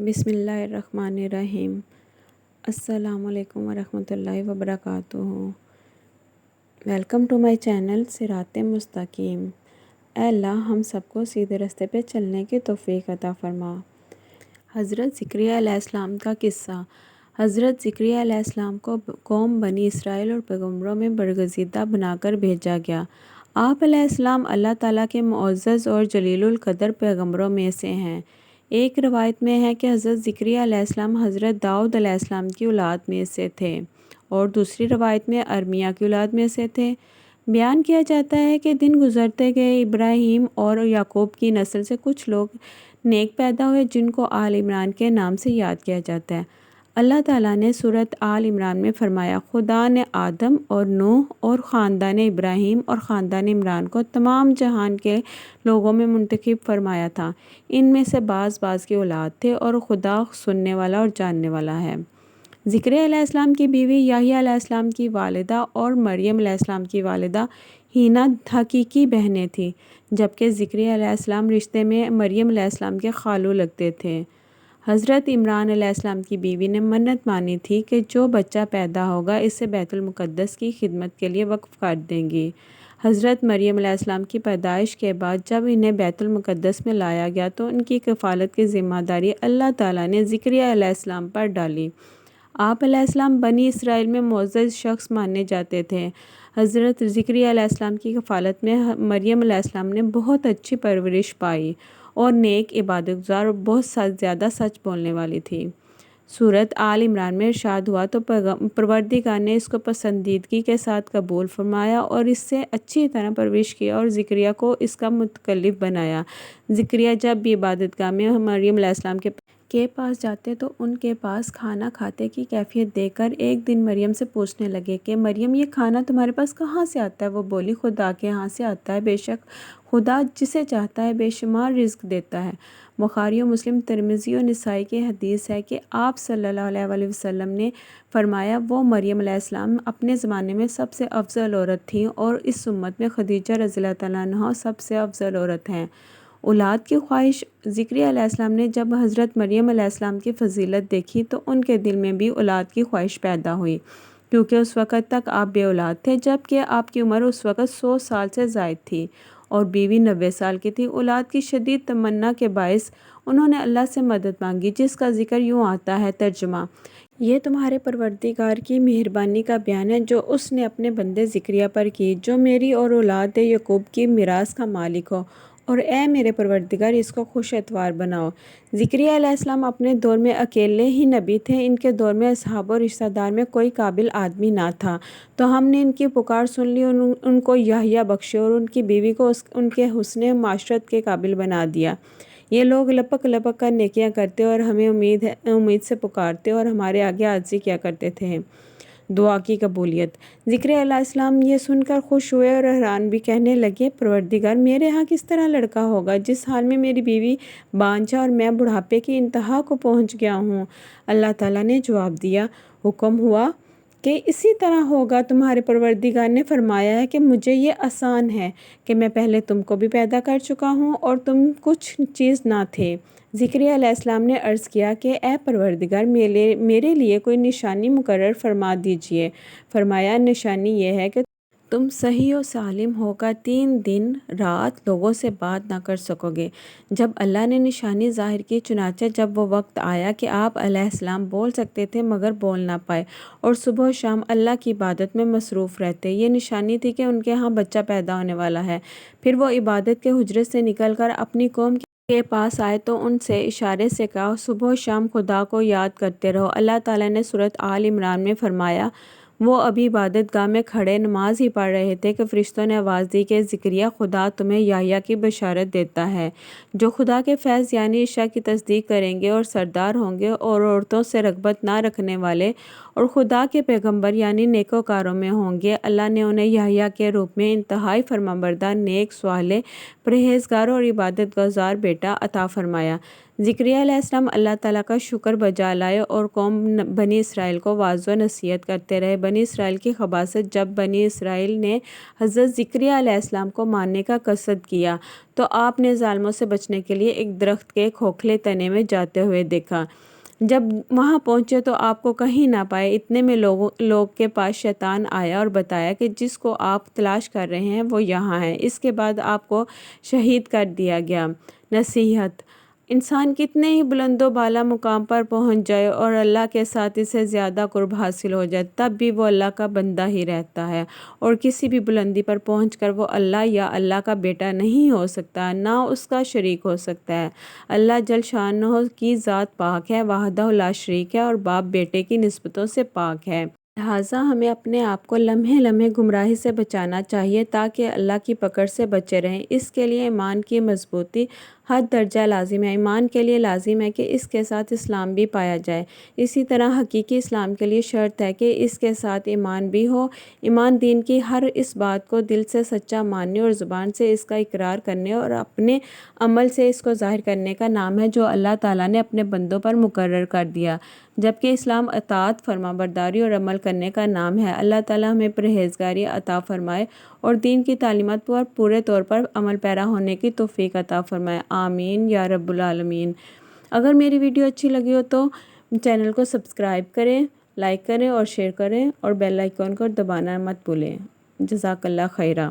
بسم اللہ الرحمن الرحیم۔ السلام علیکم ورحمۃ اللہ وبرکاتہ۔ ویلکم ٹو مائی چینل صراط مستقیم۔ اے اللہ ہم سب کو سیدھے راستے پہ چلنے کی توفیق عطا فرما۔ حضرت زکریا علیہ السلام کا قصہ۔ حضرت زکریا علیہ السلام کو قوم بنی اسرائیل اور پیغمبروں میں برگزیدہ بنا کر بھیجا گیا۔ آپ علیہ السلام اللہ تعالیٰ کے معزز اور جلیل القدر پیغمبروں میں سے ہیں۔ ایک روایت میں ہے کہ حضرت زکریا علیہ السلام حضرت داؤد علیہ السلام کی اولاد میں سے تھے اور دوسری روایت میں ارمیہ کی اولاد میں سے تھے۔ بیان کیا جاتا ہے کہ دن گزرتے گئے ابراہیم اور یعقوب کی نسل سے کچھ لوگ نیک پیدا ہوئے جن کو آل عمران کے نام سے یاد کیا جاتا ہے۔ اللہ تعالیٰ نے سورۃ آل عمران میں فرمایا، خدا نے آدم اور نوح اور خاندان ابراہیم اور خاندان عمران کو تمام جہان کے لوگوں میں منتخب فرمایا تھا۔ ان میں سے بعض کی اولاد تھے اور خدا سننے والا اور جاننے والا ہے۔ زکریا علیہ السلام کی بیوی یحییٰ علیہ السلام کی والدہ اور مریم علیہ السلام کی والدہ حنہ حقیقی بہنیں تھیں، جبکہ زکریا علیہ السلام رشتے میں مریم علیہ السلام کے خالو لگتے تھے۔ حضرت عمران علیہ السلام کی بیوی نے منت مانی تھی کہ جو بچہ پیدا ہوگا اسے بیت المقدس کی خدمت کے لیے وقف کر دیں گی۔ حضرت مریم علیہ السلام کی پیدائش کے بعد جب انہیں بیت المقدس میں لایا گیا تو ان کی کفالت کی ذمہ داری اللہ تعالیٰ نے زکریا علیہ السلام پر ڈالی۔ آپ علیہ السلام بنی اسرائیل میں معزز شخص مانے جاتے تھے۔ حضرت زکریا علیہ السلام کی کفالت میں مریم علیہ السلام نے بہت اچھی پرورش پائی اور نیک، عبادت گزار اور بہت زیادہ سچ بولنے والی تھی۔ سورۃ آل عمران میں ارشاد ہوا تو پروردگار نے اس کو پسندیدگی کے ساتھ قبول فرمایا اور اس سے اچھی طرح پرورش کیا اور زکریا کو اس کا متکلف بنایا۔ زکریا جب بھی عبادت گاہ میں مریم علیہ السلام کے پاس جاتے تو ان کے پاس کھانا کھاتے کی کیفیت دیکھ کر ایک دن مریم سے پوچھنے لگے کہ مریم، یہ کھانا تمہارے پاس کہاں سے آتا ہے؟ وہ بولی، خدا کے ہاں سے آتا ہے، بے شک خدا جسے چاہتا ہے بے شمار رزق دیتا ہے۔ بخاری و مسلم، ترمذی و نسائی کی حدیث ہے کہ آپ صلی اللہ علیہ وآلہ وسلم نے فرمایا، وہ مریم علیہ السلام اپنے زمانے میں سب سے افضل عورت تھیں اور اس امت میں خدیجہ رضی اللہ تعالیٰ عنہا سب سے افضل عورت ہیں۔ اولاد کی خواہش۔ زکریا علیہ السلام نے جب حضرت مریم علیہ السلام کی فضیلت دیکھی تو ان کے دل میں بھی اولاد کی خواہش پیدا ہوئی، کیونکہ اس وقت تک آپ بے اولاد تھے، جبکہ آپ کی عمر اس وقت 100 سال سے زائد تھی اور بیوی 90 سال کی تھی۔ اولاد کی شدید تمنا کے باعث انہوں نے اللہ سے مدد مانگی، جس کا ذکر یوں آتا ہے۔ ترجمہ: یہ تمہارے پروردگار کی مہربانی کا بیان ہے جو اس نے اپنے بندے زکریا پر کی، جو میری اور اولاد یعقوب کی میراث کا مالک ہو، اور اے میرے پروردگار اس کو خوش اتوار بناؤ۔ زکریا علیہ السلام اپنے دور میں اکیلے ہی نبی تھے۔ ان کے دور میں اصحاب و رشتہ دار میں کوئی قابل آدمی نہ تھا، تو ہم نے ان کی پکار سن لی، ان کو یحییٰ بخشے اور ان کی بیوی کو ان کے حسن معاشرت کے قابل بنا دیا۔ یہ لوگ لپک لپک کر نیکیاں کرتے اور ہمیں امید سے پکارتے اور ہمارے آگے عاجزی کیا کرتے تھے۔ دعا کی قبولیت۔ زکریا علیہ السلام یہ سن کر خوش ہوئے اور حیران بھی، کہنے لگے، پروردگار، میرے ہاں کس طرح لڑکا ہوگا جس حال میں میری بیوی بانجھا اور میں بڑھاپے کی انتہا کو پہنچ گیا ہوں؟ اللہ تعالیٰ نے جواب دیا، حکم ہوا کہ اسی طرح ہوگا۔ تمہارے پروردگار نے فرمایا ہے کہ مجھے یہ آسان ہے کہ میں پہلے تم کو بھی پیدا کر چکا ہوں اور تم کچھ چیز نہ تھے۔ زکریا علیہ السلام نے عرض کیا کہ اے پروردگار، میرے لیے کوئی نشانی مقرر فرما دیجئے۔ فرمایا، نشانی یہ ہے کہ تم صحیح و سالم ہو کر 3 دن رات لوگوں سے بات نہ کر سکو گے۔ جب اللہ نے نشانی ظاہر کی، چنانچہ جب وہ وقت آیا کہ آپ علیہ السلام بول سکتے تھے مگر بول نہ پائے اور صبح و شام اللہ کی عبادت میں مصروف رہتے، یہ نشانی تھی کہ ان کے ہاں بچہ پیدا ہونے والا ہے۔ پھر وہ عبادت کے حجرے سے نکل کر اپنی قوم کے پاس آئے تو ان سے اشارے سے کہا، صبح و شام خدا کو یاد کرتے رہو۔ اللہ تعالیٰ نے سورۃ آل عمران میں فرمایا، وہ ابھی عبادت گاہ میں کھڑے نماز ہی پڑھ رہے تھے کہ فرشتوں نے آواز دی کہ زکریا، خدا تمہیں یحییٰ کی بشارت دیتا ہے، جو خدا کے فیض یعنی عیسیٰ کی تصدیق کریں گے اور سردار ہوں گے اور عورتوں سے رغبت نہ رکھنے والے اور خدا کے پیغمبر یعنی نیکوکاروں میں ہوں گے۔ اللہ نے انہیں یحییٰ کے روپ میں انتہائی فرمانبردار، نیک، صالح، پرہیزگار اور عبادت گزار بیٹا عطا فرمایا۔ ذکریا علیہ السلام اللہ تعالیٰ کا شکر بجا لائے اور قوم بنی اسرائیل کو واعظ و نصیحت کرتے رہے۔ بنی اسرائیل کی خباثت: جب بنی اسرائیل نے حضرت ذکریا علیہ السلام کو مارنے کا قصد کیا تو آپ نے ظالموں سے بچنے کے لیے ایک درخت کے کھوکھلے تنے میں جاتے ہوئے دیکھا۔ جب وہاں پہنچے تو آپ کو کہیں نہ پائے، اتنے میں لوگ کے پاس شیطان آیا اور بتایا کہ جس کو آپ تلاش کر رہے ہیں وہ یہاں ہے۔ اس کے بعد آپ کو شہید کر دیا گیا۔ نصیحت: انسان کتنے ہی بلند و بالا مقام پر پہنچ جائے اور اللہ کے ساتھ اسے زیادہ قرب حاصل ہو جائے، تب بھی وہ اللہ کا بندہ ہی رہتا ہے، اور کسی بھی بلندی پر پہنچ کر وہ اللہ یا اللہ کا بیٹا نہیں ہو سکتا، نہ اس کا شریک ہو سکتا ہے۔ اللہ جل شانہ کی ذات پاک ہے، وحدہ لا شریک ہے، اور باپ بیٹے کی نسبتوں سے پاک ہے۔ لہٰذا ہمیں اپنے آپ کو لمحے لمحے گمراہی سے بچانا چاہیے تاکہ اللہ کی پکڑ سے بچے رہیں۔ اس کے لیے ایمان کی مضبوطی حد درجہ لازم ہے۔ ایمان کے لیے لازم ہے کہ اس کے ساتھ اسلام بھی پایا جائے۔ اسی طرح حقیقی اسلام کے لیے شرط ہے کہ اس کے ساتھ ایمان بھی ہو۔ ایمان دین کی ہر اس بات کو دل سے سچا ماننے اور زبان سے اس کا اقرار کرنے اور اپنے عمل سے اس کو ظاہر کرنے کا نام ہے، جو اللہ تعالیٰ نے اپنے بندوں پر مقرر کر دیا، جبکہ اسلام اطاعت، فرما برداری اور عمل کرنے کا نام ہے۔ اللہ تعالیٰ ہمیں پرہیزگاری عطا فرمائے اور دین کی تعلیمات پر پورے طور پر عمل پیرا ہونے کی توفیق عطا فرمائے، آمین یا رب العالمین۔ اگر میری ویڈیو اچھی لگی ہو تو چینل کو سبسکرائب کریں، لائک کریں اور شیئر کریں، اور بیل آئیکن کو دبانا مت بھولیں۔ جزاک اللہ خیرہ۔